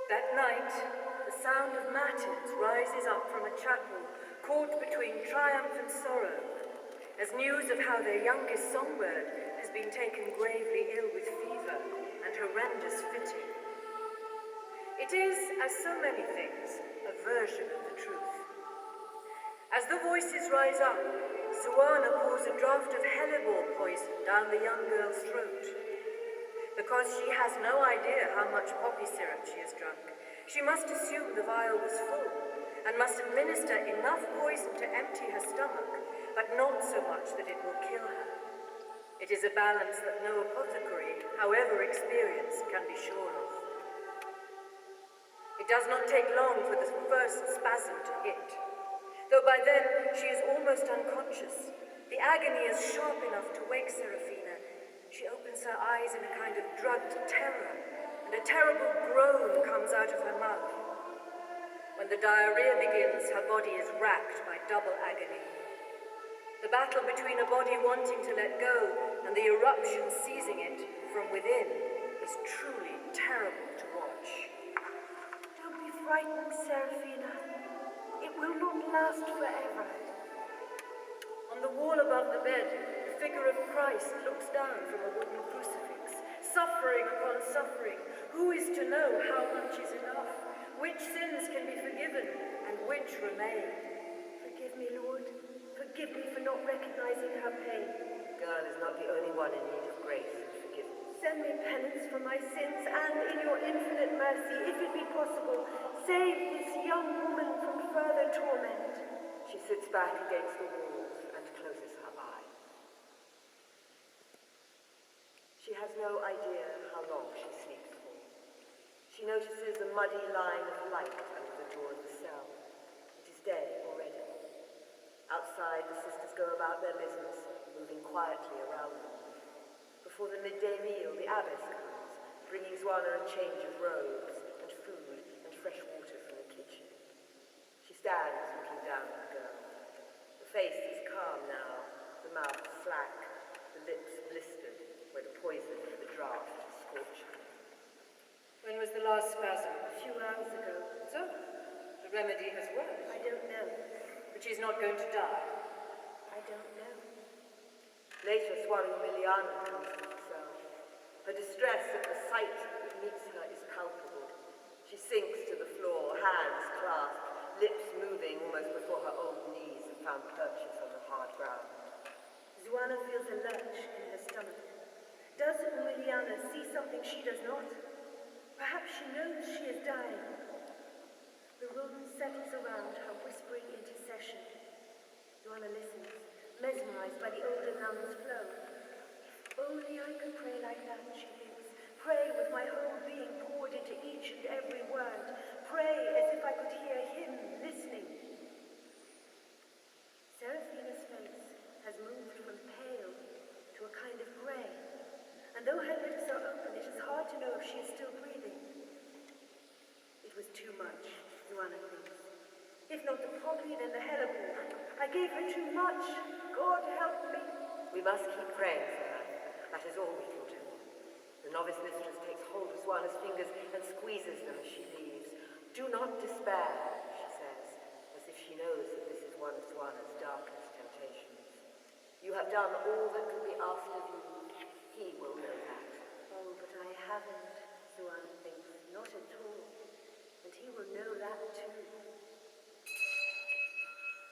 That night, the sound of Matins rises up from a chapel caught between triumph and sorrow, as news of how their youngest songbird has been taken gravely ill with fever and horrendous fitting. It is, as so many things, a version of the truth. As the voices rise up, Zuana pours a draught of hellebore poison down the young girl's throat. Because she has no idea how much poppy syrup she has drunk, she must assume the vial was full and must administer enough poison to empty her stomach, but not so much that it will kill her. It is a balance that no apothecary, however experienced, can be sure of. It does not take long for the first spasm to hit. Though by then she is almost unconscious, the agony is sharp enough to wake Serafina. She opens her eyes in a kind of drugged terror, and a terrible groan comes out of her mouth. When the diarrhea begins, her body is racked by double agony. The battle between a body wanting to let go and the eruption seizing it from within is truly terrible to watch. Don't be frightened, Serafina. It will not last forever. On the wall above the bed, the figure of Christ looks down from a wooden crucifix, suffering upon suffering. Who is to know how much is enough? Which sins can be forgiven and which remain? Forgive me, Lord. Forgive me for not recognizing her pain. The girl is not the only one in need of grace and forgiveness. Send me penance for my sins, and in your infinite mercy, if it be possible, save this young woman from further torment. She sits back against the walls and closes her eyes. She has no idea how long she sleeps for. She notices a muddy line of light under the door of the cell. It is day already. Outside, the sisters go about their business, moving quietly around them. Before the midday meal, the abbess comes, bringing Zuana a change of robes and food and fresh water from the kitchen. She stands looking down at the girl. The face is calm now, the mouth slack, the lips blistered, where the poison of the draught scorched her. When was the last spasm? A few hours ago. So, the remedy has worked. I don't know. But she's not going to die. I don't know. Later, Suaru Miliana comes to herself. Her distress at the sight that meets her is palpable. She sinks to the floor, hands clasped, lips moving almost before her old knees have found purchase on the hard ground. Zuana feels a lurch in her stomach. Does Umiliana see something she does not? Perhaps she knows she is dying. The room settles around her whispering intercession. Zuana listens, mesmerized by the older nun's flow. If only I could pray like that, she thinks. Pray with my whole being poured into each and every word. Pray as if I could hear him listening. Serafina's face has moved from pale to a kind of grey, and though her lips are open, it is hard to know if she is still breathing. It was too much, Zuana thinks. If not the poppy, then the hellebore. I gave her too much. God help me. We must keep praying for her. That is all we can do. The novice mistress takes hold of Zuana's fingers and squeezes them as she leaves. Do not despair, she says, as if she knows that this is one of Zuana's darkest temptations. You have done all that could be asked of you. He will know that. Oh, but I haven't, Zuana thinks. Not at all. And he will know that too.